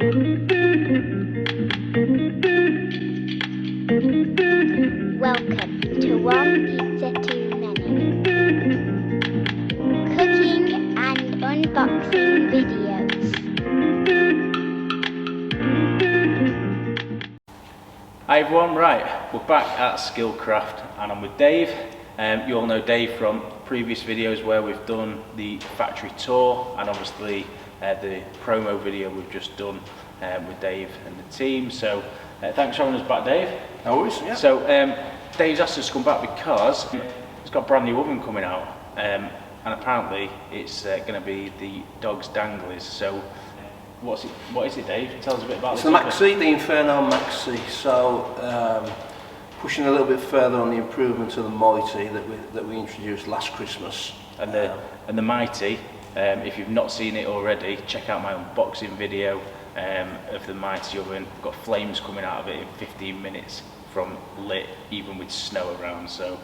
Welcome to One Pizza Too Many. Cooking and unboxing videos. Hi everyone, right, we're back at Skillcraft and I'm with Dave. You all know Dave from previous videos where we've done the factory tour and obviously the promo video we've just done with Dave and the team. So thanks for having us back, Dave. No worries, yeah. So Dave's asked us to come back because he's got a brand new oven coming out and apparently it's going to be the dog's danglies. So what is it, Dave? Tell us a bit about it's this. the Maxi, the Inferno Maxi. So pushing a little bit further on the improvement of the Mighty that we introduced last Christmas. And the Mighty, if you've not seen it already, check out my unboxing video of the Mighty oven. We've got flames coming out of it in 15 minutes from lit, even with snow around. So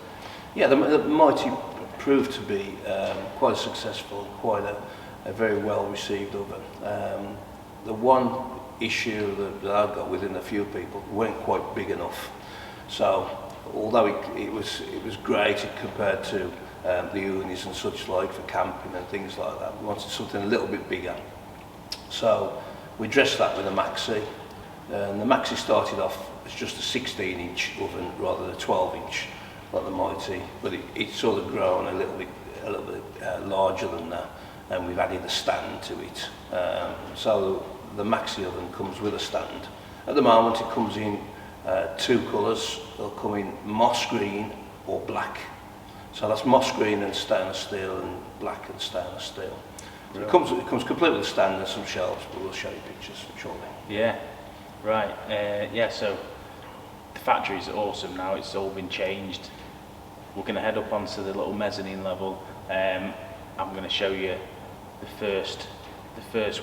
yeah, the Mighty proved to be quite successful, quite a very well received oven. The one issue that I've got within a few people, weren't quite big enough. So although it was great compared to the Oonies and such like for camping and things like that, we wanted something a little bit bigger. So we dressed that with a Maxi, and the Maxi started off as just a 16-inch oven rather than a 12-inch like the Mighty, but it's sort of grown a little bit larger than that, and we've added a stand to it. So the Maxi oven comes with a stand. At the moment it comes in two colours. They'll come in moss green or black. So that's moss green and stainless steel, and black and stainless steel. So it comes complete with a stand and some shelves, but we'll show you pictures shortly. yeah, right. Yeah, so the factory's awesome now. It's all been changed. We're going to head up onto the little mezzanine level. I'm going to show you the first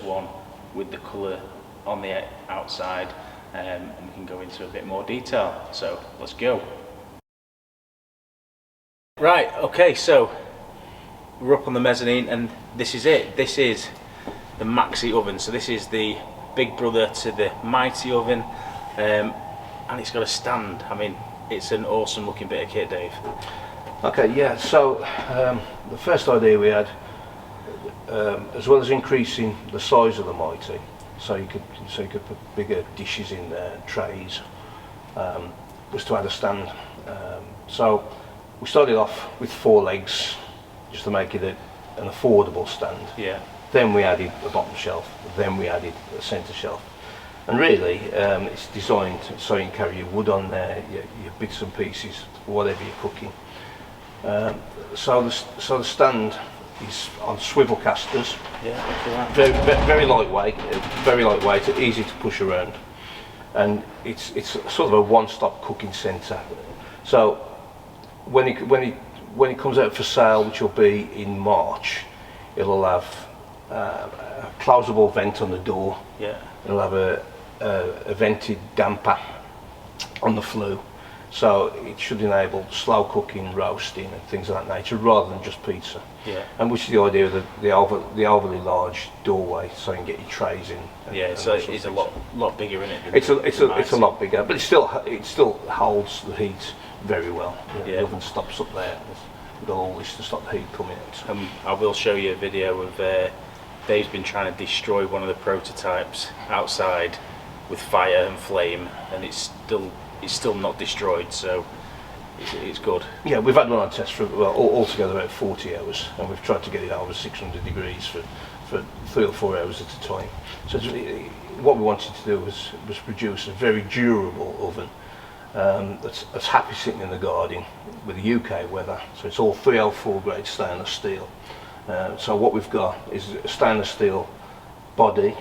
one with the colour on the outside, and we can go into a bit more detail. So let's go. Right, okay, so we're up on the mezzanine and this is it. This is the Maxi oven. So this is the big brother to the Mighty oven, and it's got a stand. I mean, it's an awesome looking bit of kit, Dave. Okay, yeah, so the first idea we had, as well as increasing the size of the Mighty, so you could put bigger dishes in there, trays, was to add a stand. So we started off with 4 legs, just to make it an affordable stand. Yeah. Then we added a bottom shelf, then we added a centre shelf. And really, it's designed so you can carry your wood on there, your bits and pieces, whatever you're cooking. So the stand is on swivel casters. Yeah. Very lightweight, easy to push around, and it's sort of a one-stop cooking centre. So when it comes out for sale, which will be in March, it'll have a closable vent on the door. Yeah. It'll have a vented damper on the flue, so it should enable slow cooking, roasting and things of that nature rather than just pizza. Yeah. And which is the idea of the overly large doorway, so you can get your trays in. Yeah, so it's a lot bigger in it. It's a lot bigger, but it still holds the heat very well. The oven stops up there. We've got all this to stop the heat coming out. I will show you a video of Dave's been trying to destroy one of the prototypes outside with fire and flame, and it's still not destroyed, so it's good. Yeah, we've had one on test for altogether about 40 hours, and we've tried to get it over 600 degrees for 3 or 4 hours at a time. So what we wanted to do was produce a very durable oven that's happy sitting in the garden with the UK weather. So it's all 304 grade stainless steel. So what we've got is a stainless steel body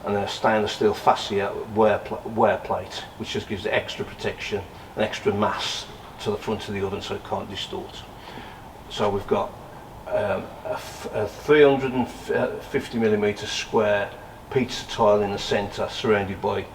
and then a stainless steel fascia wear plate, which just gives it extra protection and extra mass to the front of the oven so it can't distort. So we've got a 350mm square pizza tile in the centre surrounded by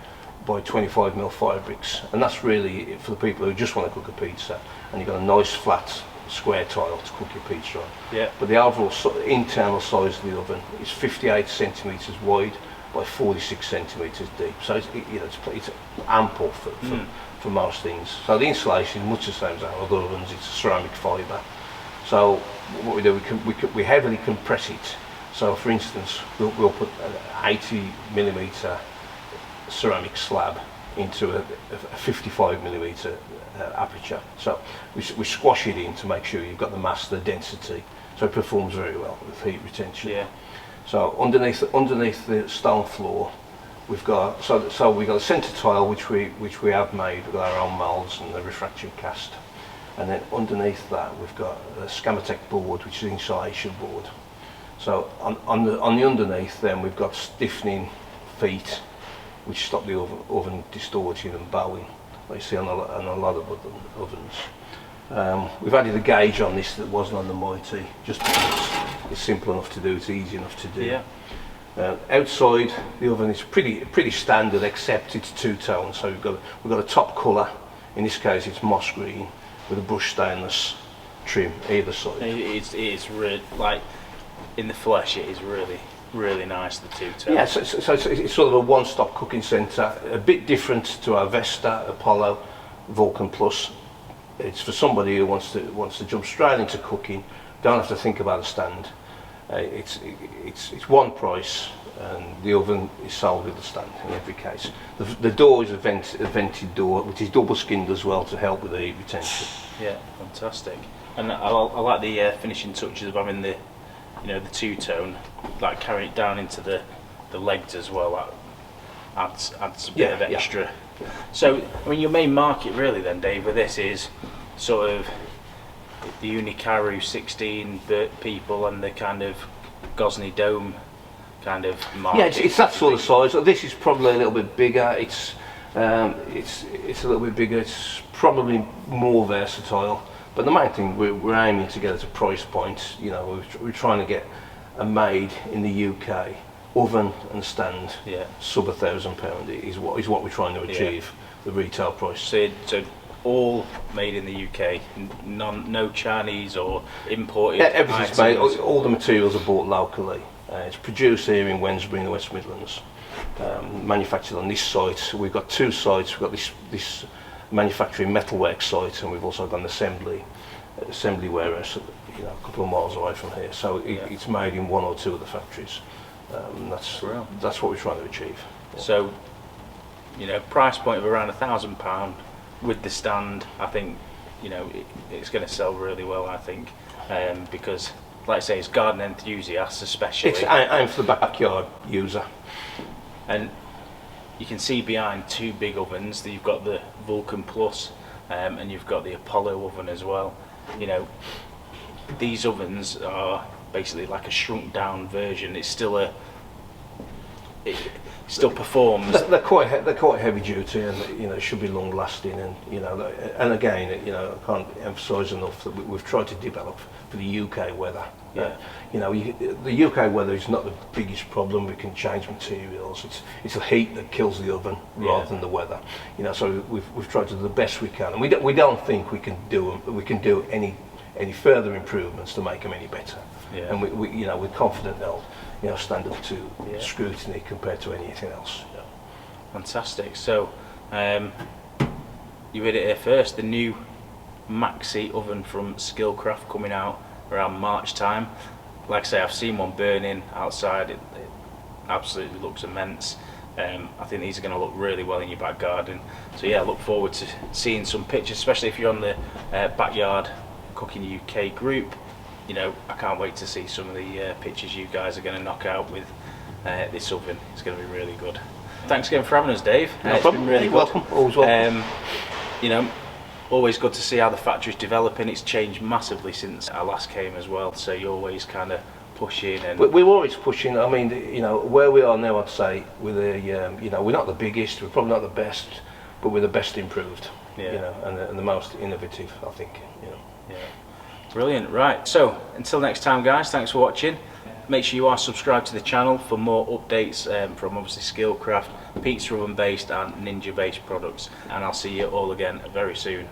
25mm fire bricks, and that's really for the people who just want to cook a pizza, and you've got a nice flat square tile to cook your pizza on. Yeah. But the overall internal size of the oven is 58 centimetres wide by 46 centimetres deep. So it's, you know, it's ample for most things. So the insulation is much the same as our other ovens. It's a ceramic fibre. So what we do, we heavily compress it. So for instance, we'll put an 80mm ceramic slab into a 55mm aperture. So we squash it in to make sure you've got the mass, the density, so it performs very well with heat retention. Yeah. So underneath the stone floor, we've got we've got a centre tile which we have made with our own moulds and the refractory cast, and then underneath that we've got a Scamatech board, which is insulation board. So on the underneath, then we've got stiffening feet, which stop the oven distorting and bowing, like you see on a lot of ovens. We've added a gauge on this that wasn't on the Mighty, just because it's simple enough to do, it's easy enough to do. Yeah. Outside the oven is pretty standard, except it's two-tone. So we've got a top colour. In this case, it's moss green with a brushed stainless trim either side. It's really, like, in the flesh, it is really nice, the two-tone. Yeah, so it's sort of a one-stop cooking centre, a bit different to our Vesta, Apollo, Vulcan Plus. It's for somebody who wants to jump straight into cooking, don't have to think about a stand. It's one price, and the oven is sold with the stand in every case. The door is a vented door, which is double skinned as well to help with the heat retention. Yeah, fantastic. And I like the finishing touches of having the, you know, the two-tone, like carrying it down into the legs as well. That adds a bit of extra. Yeah. So, I mean, your main market really then, Dave, with this is sort of the Ooni Karu 16 people and the kind of Gozney dome kind of market. Yeah, it's that sort of size. This is probably a little bit bigger. It's a little bit bigger. It's probably more versatile. But the main thing we're aiming to get at a price point. You know, we're trying to get a made in the UK oven and stand sub £1,000 is what we're trying to achieve. The retail price. So all made in the UK, no Chinese or imported. Yeah, everything's items. made. All the materials are bought locally. It's produced here in Wednesbury in the West Midlands. Manufactured on this site. We've got two sites. We've got this manufacturing metalwork site, and we've also got an assembly warehouse, you know, a couple of miles away from here. So it's made in one or two of the factories. That's what we're trying to achieve. Yeah. So, you know, price point of around £1,000 with the stand. I think, you know, it's going to sell really well. I think because, like I say, it's garden enthusiasts especially. I'm for the backyard user. And you can see behind two big ovens that you've got the Vulcan Plus and you've got the Apollo oven as well. You know, these ovens are basically like a shrunk down version. It's still it still performs. They're quite heavy duty, and you know, should be long lasting, and you know, and again, you know, I can't emphasise enough that we've tried to develop for the UK weather. Yeah. You know, the UK weather is not the biggest problem. We can change materials. It's the heat that kills the oven rather than the weather. You know, so we've tried to do the best we can, and we don't think we can do any further improvements to make them any better. Yeah. And we you know, we're confident they'll, you know, stand up to scrutiny compared to anything else. Yeah. Fantastic. So you heard it here first, the new Maxi oven from Skillcraft coming out around March time. Like I say, I've seen one burning outside. It absolutely looks immense. I think these are going to look really well in your back garden. So yeah, I look forward to seeing some pictures, especially if you're on the Backyard Cooking UK group. You know, I can't wait to see some of the pictures you guys are going to knock out with this oven. It's going to be really good. Thanks again for having us, Dave. No it's problem. been really You're good. welcome. Always welcome. You know, always good to see how the factory's developing. It's changed massively since I last came as well. So you're always kind of pushing and We're always pushing. I mean, you know, where we are now, I'd say, with a, you know, we're not the biggest, we're probably not the best, but we're the best improved. Yeah. You know, and the most innovative, I think. You know. yeah. Brilliant. Right, so until next time, guys, thanks for watching. Make sure you are subscribed to the channel for more updates from obviously Skillcraft, pizza oven based and ninja based products, and I'll see you all again very soon.